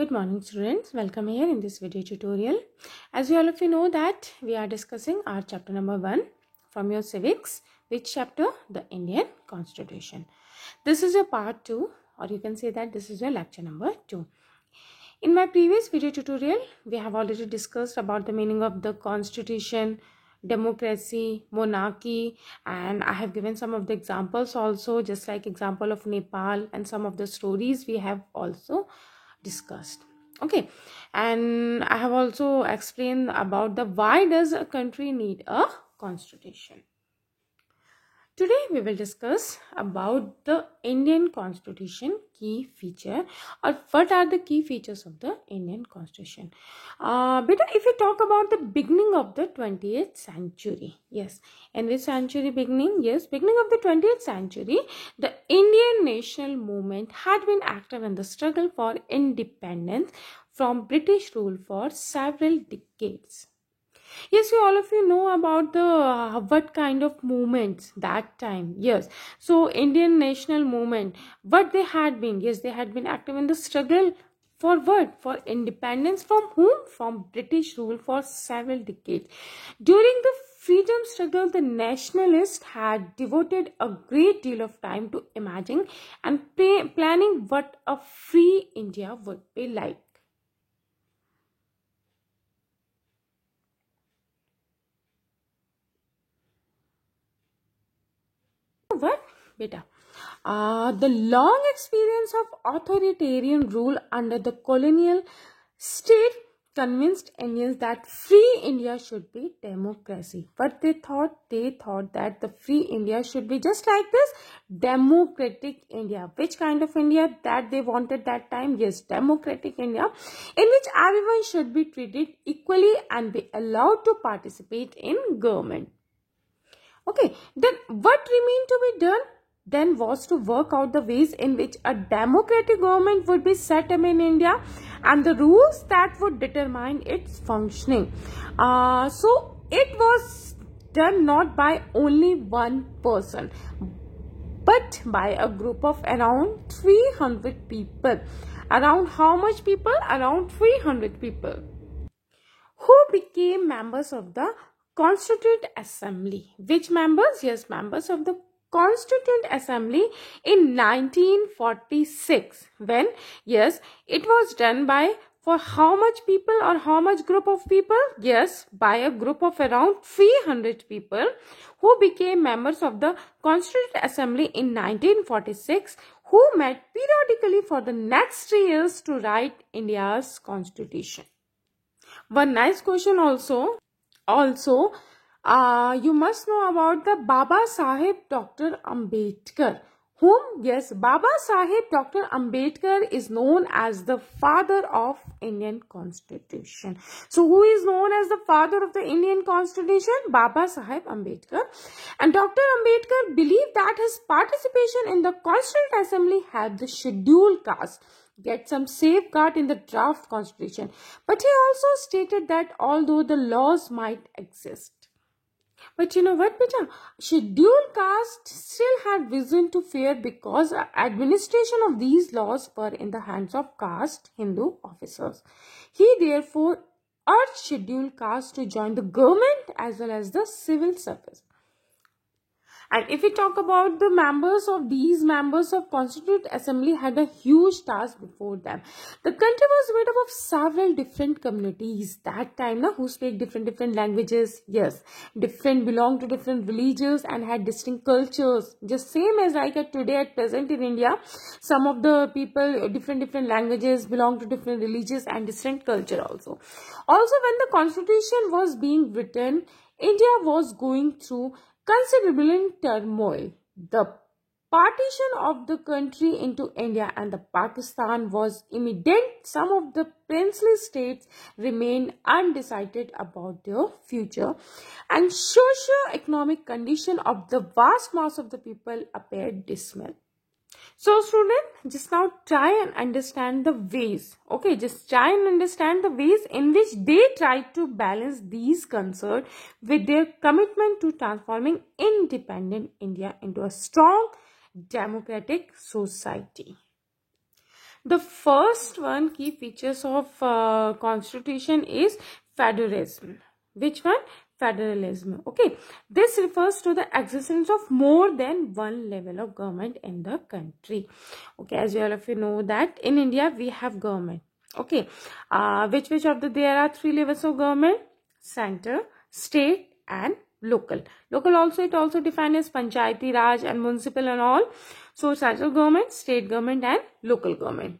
Good morning students, welcome here in this video tutorial. As you all of you know that we are discussing our chapter number 1 from your civics. Which chapter? The Indian Constitution. This is your part 2, or you can say that this is your lecture number 2. In my previous video tutorial, we have already discussed about the meaning of the constitution, democracy, monarchy, and I have given some of the examples also, just like example of Nepal, and some of the stories we have also discussed. Okay, and I have also explained about the why does a country need a constitution. Today we will discuss about the Indian Constitution key feature, or what are the key features of the Indian Constitution. Beta, if we talk about the beginning of the 20th century, yes, in which century beginning? Yes, beginning of the 20th century, the Indian national movement had been active in the struggle for independence from British rule for several decades. Yes, you all of you know about the what kind of movements that time. Yes, so Indian national movement, what they had been. Yes, they had been active in the struggle for what? For independence from whom? From British rule for several decades. During the freedom struggle, the nationalists had devoted a great deal of time to imagining and planning what a free India would be like. What? Beta. The long experience of authoritarian rule under the colonial state convinced Indians that free India should be democracy. But they thought that the free India should be just like this, democratic India. Which kind of India that they wanted that time? Yes, democratic India, in which everyone should be treated equally and be allowed to participate in government. Okay, then what remained to be done then was to work out the ways in which a democratic government would be set up in India and the rules that would determine its functioning. So it was done not by only one person, but by a group of around 300 people. Around how much people? Around 300 people, who became members of the Constituent Assembly. Which members? Yes, members of the Constituent Assembly in 1946. When? Yes, it was done by, for how much people or how much group of people? Yes, by a group of around 300 people who became members of the Constituent Assembly in 1946, who met periodically for the next 3 years to write India's constitution. One nice question also, you must know about the Baba Saheb Dr. Ambedkar, whom, yes, Baba Saheb Dr. Ambedkar is known as the father of Indian Constitution. So who is known as the father of the Indian Constitution? Baba Saheb Ambedkar. And Dr. Ambedkar believed that his participation in the Constituent Assembly helped the scheduled caste get some safeguard in the draft constitution. But he also stated that although the laws might exist, but you know what, beta? Scheduled caste still had reason to fear because administration of these laws were in the hands of caste Hindu officers. He therefore urged scheduled caste to join the government as well as the civil service. And if we talk about the members of Constituent Assembly had a huge task before them. The country was made up of several different communities that time, who speak different languages. Yes, belong to different religions and had distinct cultures. Just same as like today at present in India, some of the people, different languages, belong to different religions and distinct culture also. Also, when the constitution was being written, India was going through considerable turmoil. The partition of the country into India and the Pakistan was imminent. Some of the princely states remained undecided about their future, and socio-economic condition of the vast mass of the people appeared dismal. So student, just now try and understand the ways. Okay, just try and understand the ways in which they try to balance these concerns with their commitment to transforming independent India into a strong democratic society. The first one key features of constitution is federalism. Which one? Federalism. Okay, this refers to the existence of more than one level of government in the country. Okay, as all of you know that in India we have government. Okay, which of the there are three levels of government: center, state, and local. Local also, it also defined as panchayati raj and municipal and all. So central government, state government, and local government.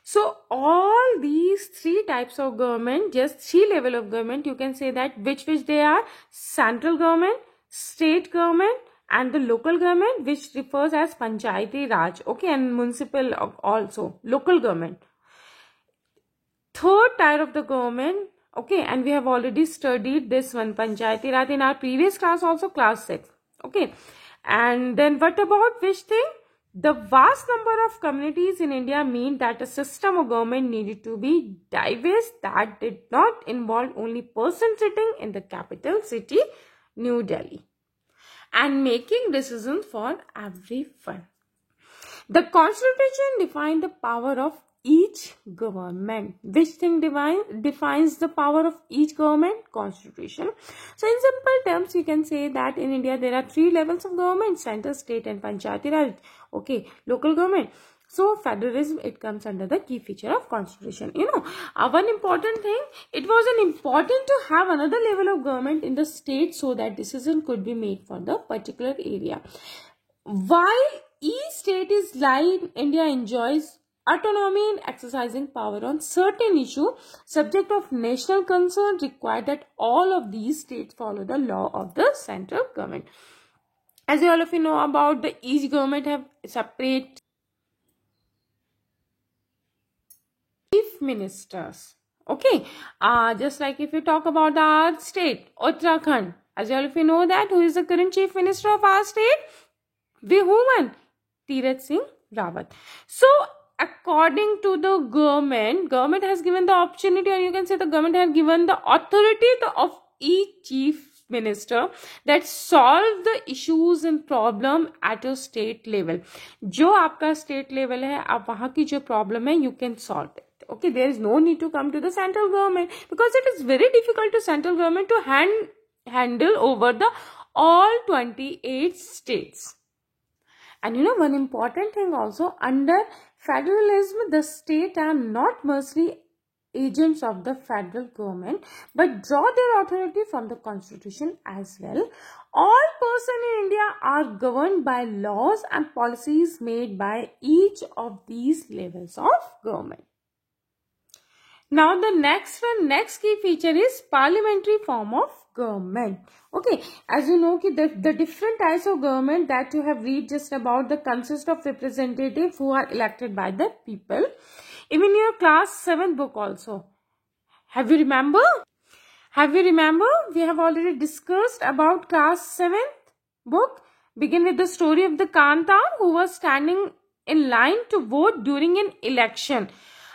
So all these three types of government, just three level of government, you can say that which they are: central government, state government, and the local government, which refers as panchayati raj. Okay, and municipal also, local government. Third tier of the government. Okay, and we have already studied this one, panchayati raj, in our previous class also, class 6. Okay, and then what about which thing? The vast number of communities in India mean that a system of government needed to be diverse that did not involve only person sitting in the capital city, New Delhi, and making decisions for everyone. The constitution defined the power of each government. Which thing defines the power of each government? Constitution. So in simple terms, you can say that in India there are three levels of government: center, state, and panchayati raj. Okay, local government. So federalism, it comes under the key feature of constitution. You know, one important thing, it was important to have another level of government in the state so that decision could be made for the particular area. While each state is like India enjoys autonomy in exercising power on certain issue subject of national concern, required that all of these states follow the law of the central government. As all of you know about, the each government have separate chief ministers. Okay, just like if you talk about our state, Uttarakhand, as all of you know that who is the current chief minister of our state? The woman, Tirath Singh Rawat. So according to the government has given the opportunity, or you can say the government has given the authority of each chief minister that solve the issues and problem at a state level. जो आपका state level है, आप वहाँ की जो problem है, you can solve it. Okay, there is no need to come to the central government, because it is very difficult to central government to handle over the all 28 states. And you know, one important thing also, under federalism, the state are not merely agents of the federal government, but draw their authority from the constitution as well. All persons in India are governed by laws and policies made by each of these levels of government. Now the next key feature is parliamentary form of government. Okay, as you know, the different types of government that you have read just about, the consist of representatives who are elected by the people. Even your class 7 book also. Have you remember? We have already discussed about class 7th book. Begin with the story of the Kanta who was standing in line to vote during an election.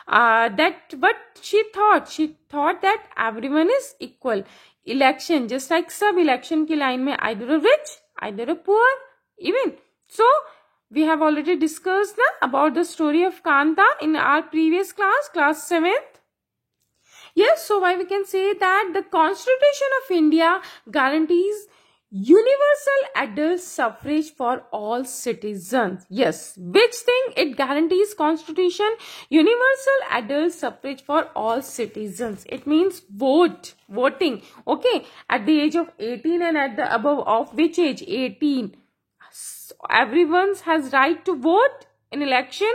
But she thought that everyone is equal. Election, just like sub election ki line mein, either a rich, either a poor, even. So we have already discussed about the story of Kanta in our previous class 7th. Yes, so why we can say that the Constitution of India guarantees universal adult suffrage for all citizens. Yes, which thing it guarantees? Constitution, universal adult suffrage for all citizens. It means voting. Okay, at the age of 18 and at the above of which age? 18. So everyone has right to vote in election.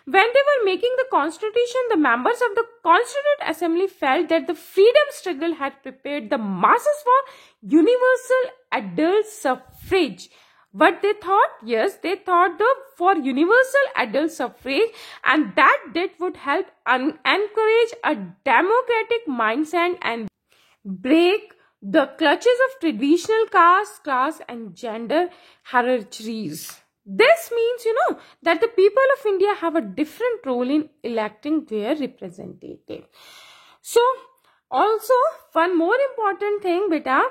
When they were making the constitution, the members of the Constituent Assembly felt that the freedom struggle had prepared the masses for universal adult suffrage. What they thought? Yes, they thought for universal adult suffrage, and that would help encourage a democratic mindset and break the clutches of traditional caste, class, and gender hierarchies. This means, that the people of India have a different role in electing their representative. So, also, one more important thing, beta,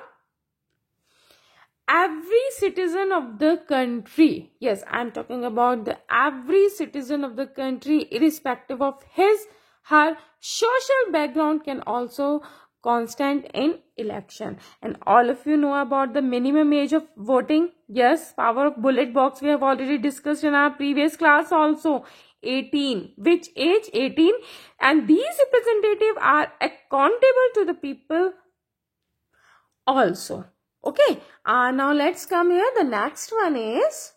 every citizen of the country, yes, I'm talking about the every citizen of the country, irrespective of his, her social background, can also constant in election. And all of you know about the minimum age of voting. Yes, power of ballot box we have already discussed in our previous class also. 18. Which age? 18. And these representatives are accountable to the people also. Okay, now let's come here. The next one is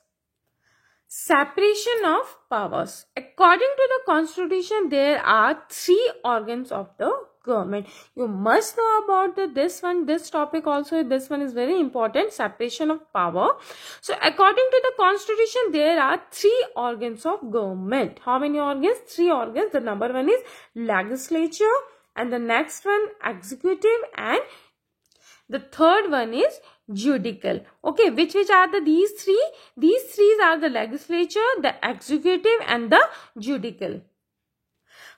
separation of powers. According to the constitution, there are 3 organs of the government. You must know about this one, this topic also. This one is very important, separation of power. So according to the constitution, there are 3 organs of government. How many organs? 3 organs. The number 1 is legislature, and the next one executive, and the third one is judicial. Okay, which are these 3? These 3 are the legislature, the executive, and the judicial.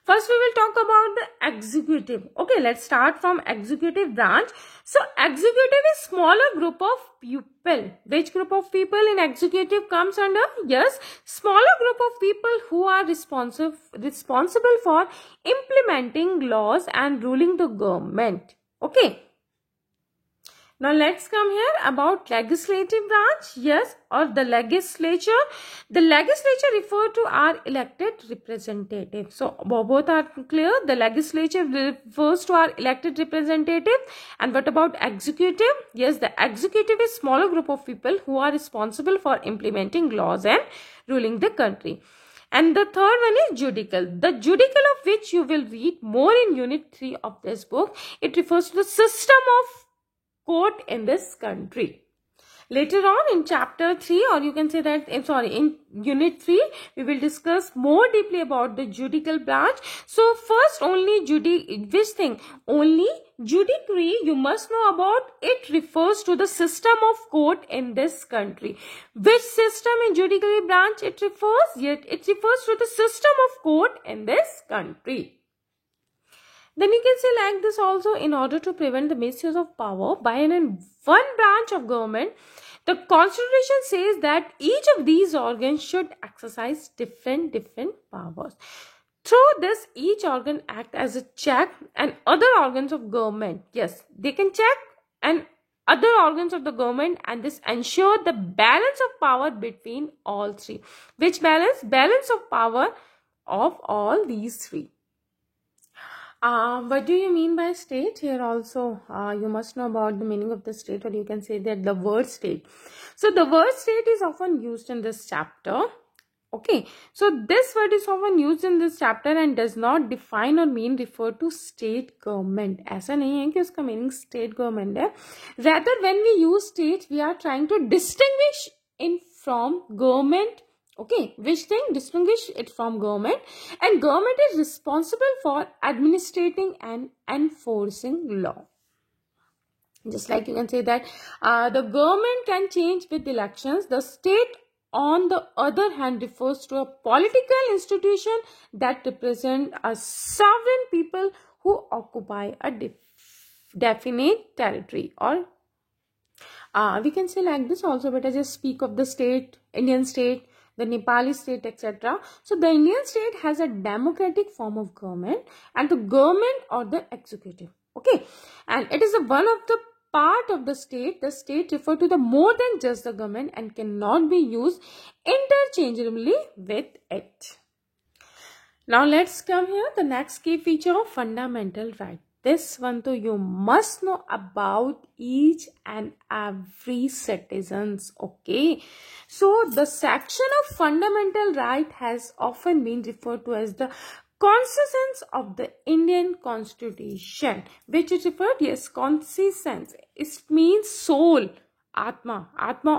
First, we will talk about the executive. Okay, let's start from executive branch. So, executive is smaller group of people. Which group of people in executive comes under? Yes, smaller group of people who are responsible for implementing laws and ruling the government. Okay. Now let's come here about legislative branch. Yes, or the legislature. The legislature refer to our elected representative. So both are clear. The legislature refers to our elected representative. And what about executive? Yes, the executive is smaller group of people who are responsible for implementing laws and ruling the country. And the third one is judicial. The judicial of which you will read more in unit 3 of this book. It refers to the system of court in this country. Later on in chapter 3, or you can say that, in unit 3, we will discuss more deeply about the judicial branch. So first, only judiciary you must know about. It refers to the system of court in this country. Which system in judiciary branch it refers? Yet it refers to the system of court in this country. Then you can say like this also, in order to prevent the misuse of power by one branch of government, the constitution says that each of these organs should exercise different powers. Through this, each organ act as a check and other organs of government. Yes, they can check and other organs of the government, and this ensure the balance of power between all 3. Which balance? Balance of power of all these 3. What do you mean by state? Here also, you must know about the meaning of the state, or you can say that the word state. So, the word state is often used in this chapter. Okay, so this word is often used in this chapter and does not define or refer to state government. ऐसा नहीं है कि उसका meaning state government है. Rather, when we use state, we are trying to distinguish it from government. Okay, which thing? Distinguish it from government, and government is responsible for administrating and enforcing law. Just like you can say that the government can change with elections. The state, on the other hand, refers to a political institution that represent a sovereign people who occupy a definite territory. Or we can say like this also, but I just speak of the state, Indian state, the Nepali state, etc. So the Indian state has a democratic form of government, and the government or the executive. Okay, and it is one of the part of the state. The state refer to the more than just the government and cannot be used interchangeably with it. Now let's come here. The next key feature of fundamental right. This one too you must know about each and every citizens. Okay, so the section of fundamental right has often been referred to as the consistence of the Indian Constitution, which is referred, yes, consistence. It means soul, atma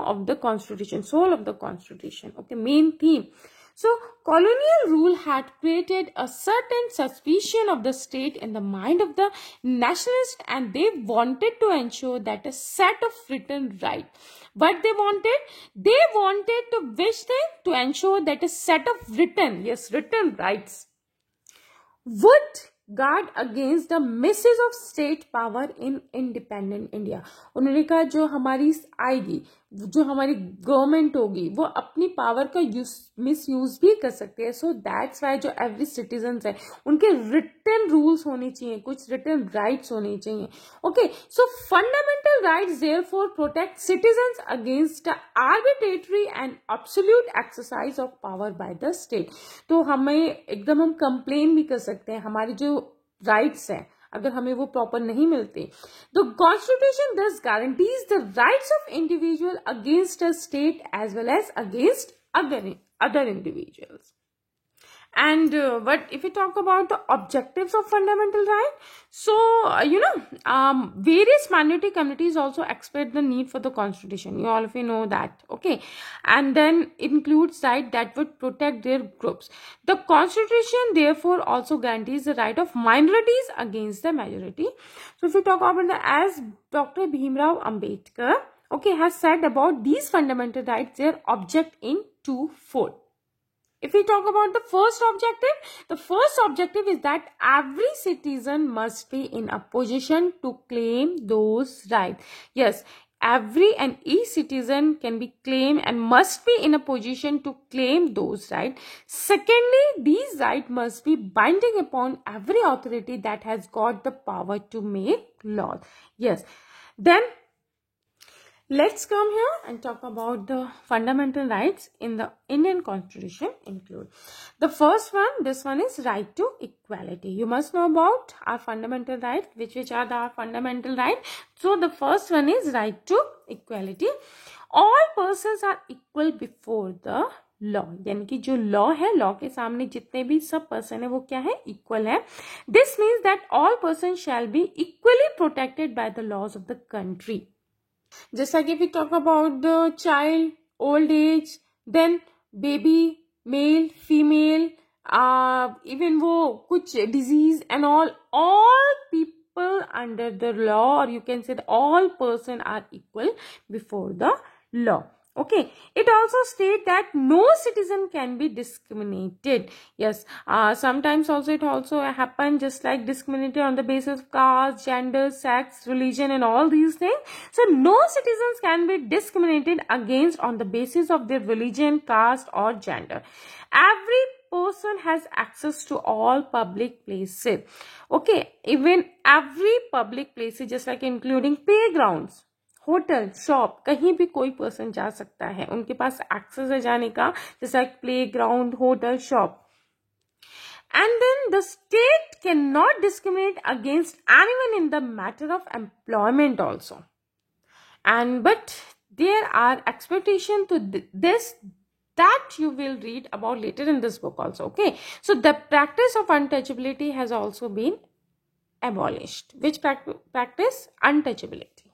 of the Constitution, soul of the Constitution. Okay, main theme. So, colonial rule had created a certain suspicion of the state in the mind of the nationalists, and they wanted to ensure that a set of written right. What they wanted? They wanted to wish them to ensure that a set of written rights would guard against the misuse of state power in independent India. उन्होंने कहा जो हमारी आएगी, जो हमारी government होगी, वो अपनी पावर का मिसयूज भी कर सकते हैं. सो दैट्स वाई जो एवरी सिटीजन है उनके रिटन रूल्स होने चाहिए, कुछ रिटन राइट्स होने चाहिए. Okay, so fundamental rights therefore protect citizens against arbitrary and absolute exercise of power by the state. तो हमें एकदम हम कंप्लेन भी कर सकते हैं, हमारी जो राइट्स हैं अगर हमें वो प्रॉपर नहीं मिलते. The constitution does guarantees the rights of individual against a state as well as against other individuals. And but if we talk about the objectives of fundamental right, so various minority communities also express the need for the constitution. You all of you know that, okay? And then includes right that would protect their groups. The constitution therefore also guarantees the right of minorities against the majority. So if we talk about as Dr. Bhimrao Ambedkar, okay, has said about these fundamental rights, their object in twofold. If we talk about the first objective is that every citizen must be in a position to claim those rights. Yes, every and each citizen can be claimed and must be in a position to claim those rights. Secondly, these rights must be binding upon every authority that has got the power to make laws. Yes, then let's come here and talk about the fundamental rights in the Indian Constitution include. The first one, this one is right to equality. You must know about our fundamental rights, which are our fundamental rights. So the first one is right to equality. All persons are equal before the law, यानी कि जो law है, law के सामने जितने भी सब person है वो क्या है, इक्वल है. This means that all person shall be equally protected by the laws of the country. जैसा कि we talk about the child, old age, then baby, male, female, even वो कुछ disease and all people under the law, or you can say that all person are equal before the law. Okay, it also states that no citizen can be discriminated. Yes, sometimes also it also happen just like discriminated on the basis of caste, gender, sex, religion and all these things. So no citizens can be discriminated against on the basis of their religion, caste or gender. Every person has access to all public places. Okay, even every public places, just like including playgrounds, hotel, shop, कहीं भी कोई person जा सकता है, उनके पास access है जाने का, जैसा play ground, hotel, shop. And then the state cannot discriminate against anyone in the matter of employment also. And but there are expectations to this that you will read about later in this book also. Okay, so the practice of untouchability has also been abolished. Which practice? Untouchability.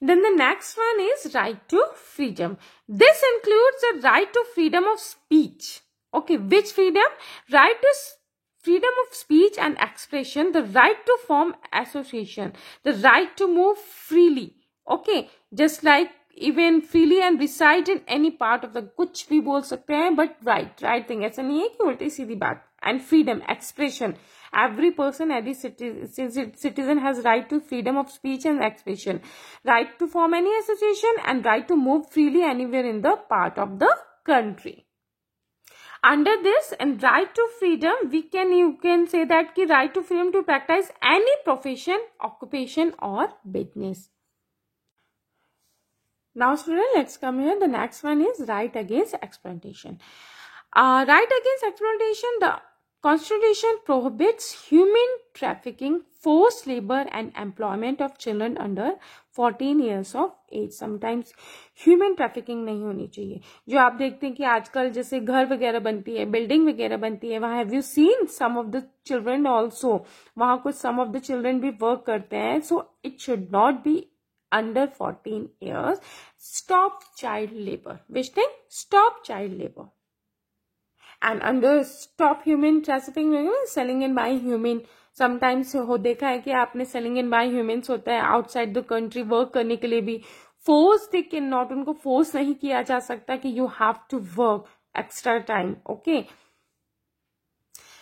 Then the next one is right to freedom. This includes the right to freedom of speech. Okay, which freedom? Right to freedom of speech and expression, the right to form association, the right to move freely. Okay, just like even freely and reside in any part of the, कुछ भी बोल सकते हैं, but right thing, ऐसा नहीं है कि उल्टी सीधी बात. And freedom, expression. Every person, every citizen has right to freedom of speech and expression, right to form any association and right to move freely anywhere in the part of the country. Under this and right to freedom, you can say that ki right to freedom to practice any profession, occupation or business. Now student, let's come here. The next one is right against exploitation. Right against exploitation, the Constitution prohibits human trafficking, forced labor and employment of children under 14 years of age. Sometimes human trafficking नहीं होनी चाहिए. जो आप देखते हैं कि आजकल जैसे घर वगैरह बनती है, बिल्डिंग वगैरह बनती है, वहाँ have you seen some of the children also? वहाँ कुछ some of the children भी work करते हैं. So it should not be under 14 years. Stop child labor. Which thing? Stop child labor. And under stop human trafficking, selling and buying human. Sometimes हो देखा है कि आपने selling and buying humans होता है outside the country work करने के लिए भी. Force they cannot, उनको force नहीं किया जा सकता कि you have to work extra time. Okay.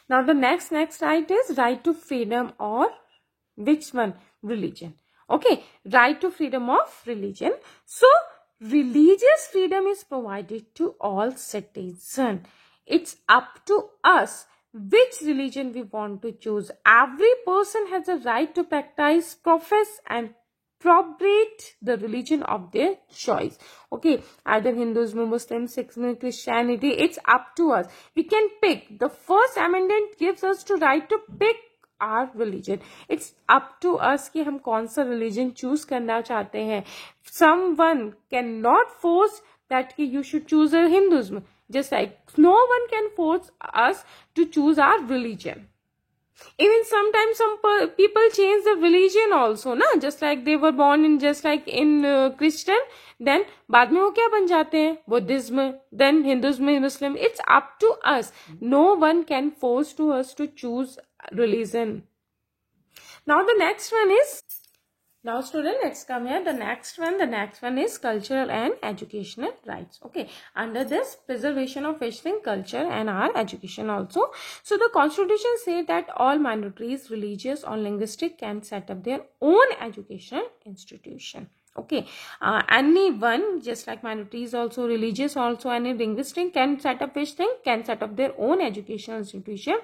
Now the next right is right to freedom or which one? Religion. Okay, right to freedom of religion. So religious freedom is provided to all citizens. It's up to us which religion we want to choose. Every person has a right to practice, profess and propagate the religion of their choice. Okay, either Hinduism, Muslim, Sikhism, Christianity, it's up to us. We can pick. The first amendment gives us the right to pick our religion. It's up to us कि हम कौन सा religion choose करना चाहते हैं. Someone cannot force that कि you should choose a Hinduism. Just like no one can force us to choose our religion. Even sometimes some people change the religion also, na? Just like they were born in, just like in Christian, then बाद में वो क्या बन जाते हैं? Buddhism, then Hinduism, Muslim. It's up to us. No one can force to us to choose religion. Now the next one is, now student, let's come here. The next one is cultural and educational rights. Okay, under this, preservation of Western culture and our education also. So the constitution says that all minorities, religious or linguistic, can set up their own educational institution. Okay, anyone, just like minorities also, religious also, and linguistic can set up can set up their own educational institution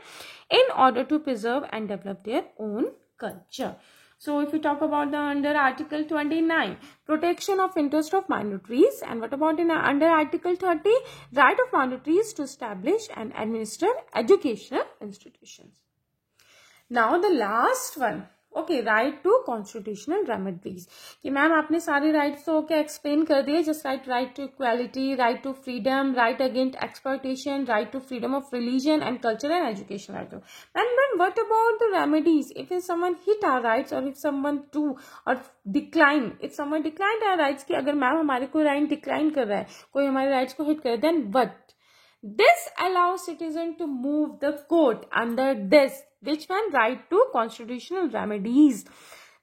in order to preserve and develop their own culture. So if we talk about the under Article 29, protection of interest of minorities, and what about in under Article 30, right of minorities to establish and administer educational institutions. Now the last one, okay, right to constitutional remedies. कि ma'am आपने सारे rights तो क्या explain कर दिए, just like right to equality, right to freedom, right against exploitation, right to freedom of religion and culture and education right. And then what about the remedies? If someone hit our rights or if someone do or decline, if someone declined our rights, कि अगर ma'am हमारे कोई right decline कर रहा है, कोई हमारे rights को hit कर रहा है, then what? This allows citizen to move the court under this, which one? Right to constitutional remedies.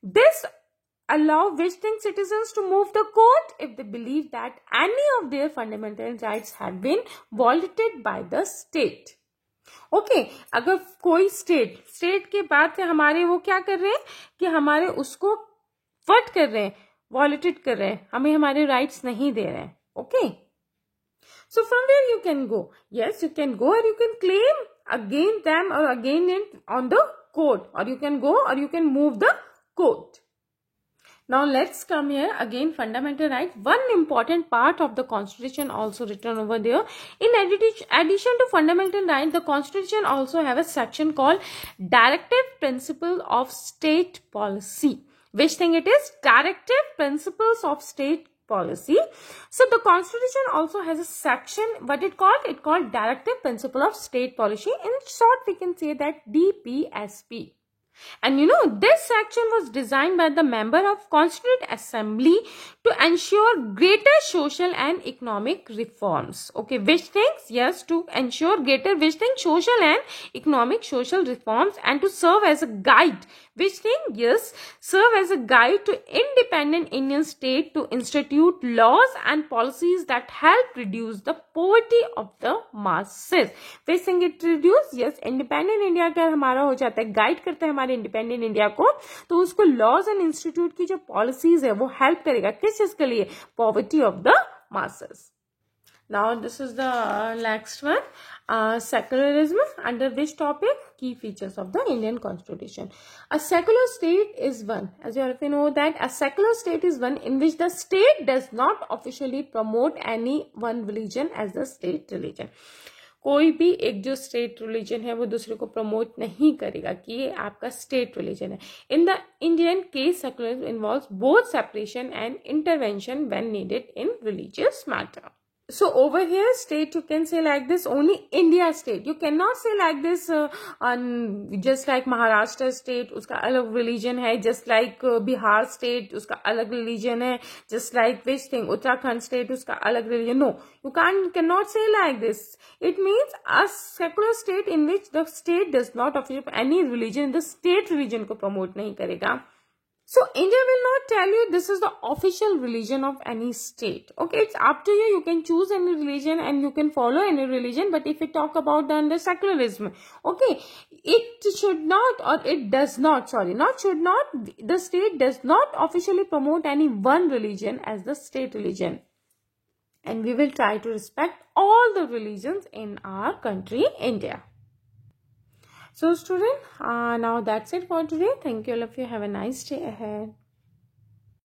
This allow visiting citizens to move the court if they believe that any of their fundamental rights have been violated by the state. Okay, अगर कोई state के बाद से हमारे वो क्या कर रहे हैं कि हमारे उसको what कर रहे हैं, violated कर रहे हैं, हमें हमारे rights नहीं दे रहे हैं. Okay. So from where you can go? Yes, you can go or you can claim against them or against it on the court, or you can go or you can move the court. Now let's come here again, fundamental right. One important part of the constitution also written over there. In addition to fundamental right, the constitution also have a section called directive principle of state policy. Which thing it is? Directive principles of state policy. So the constitution also has a section, what it called? It called directive principle of state policy. In short, we can say that DPSP. And you know, this section was designed by the member of Constituent Assembly to ensure greater social and economic reforms. Okay, which things? Yes, to ensure greater which things? Social and economic social reforms, and to serve as a guide. Which thing? Yes, serve as a guide to independent Indian state to institute laws and policies that help reduce the poverty of the masses. Which thing it reduce? Yes, independent India का हमारा हो जाता है, guide करते हैं हमारे independent India को, तो उसको laws and institute की जो policies है वो help करेगा किस चीज के लिए? Poverty of the masses. Now this is the next one, secularism. Under which topic? Key features of the Indian Constitution. A secular state is one, as you already know that a secular state is one in which the state does not officially promote any one religion as the state religion. कोई भी एक जो state religion है वो दूसरे को promote नहीं करेगा कि ये आपका स्टेट रिलीजन है. In the Indian case secularism involves both separation and intervention when needed in religious matter. So over here, state, you can say like this, only India state. You cannot say like this, just like Maharashtra state, uska alag religion hai. Just like Bihar state, uska alag religion hai. Just like which thing, Uttarakhand state, uska alag religion. No, you cannot say like this. It means a secular state in which the state does not offer any religion, the state religion ko promote nahi karega. So India will not tell you this is the official religion of any state. Okay, it's up to you. You can choose any religion and you can follow any religion. But if we talk about the secularism, okay, it should not, or it does not, sorry, not should not, the state does not officially promote any one religion as the state religion. And we will try to respect all the religions in our country, India. So student, now that's it for today. Thank you all of you. Have a nice day ahead.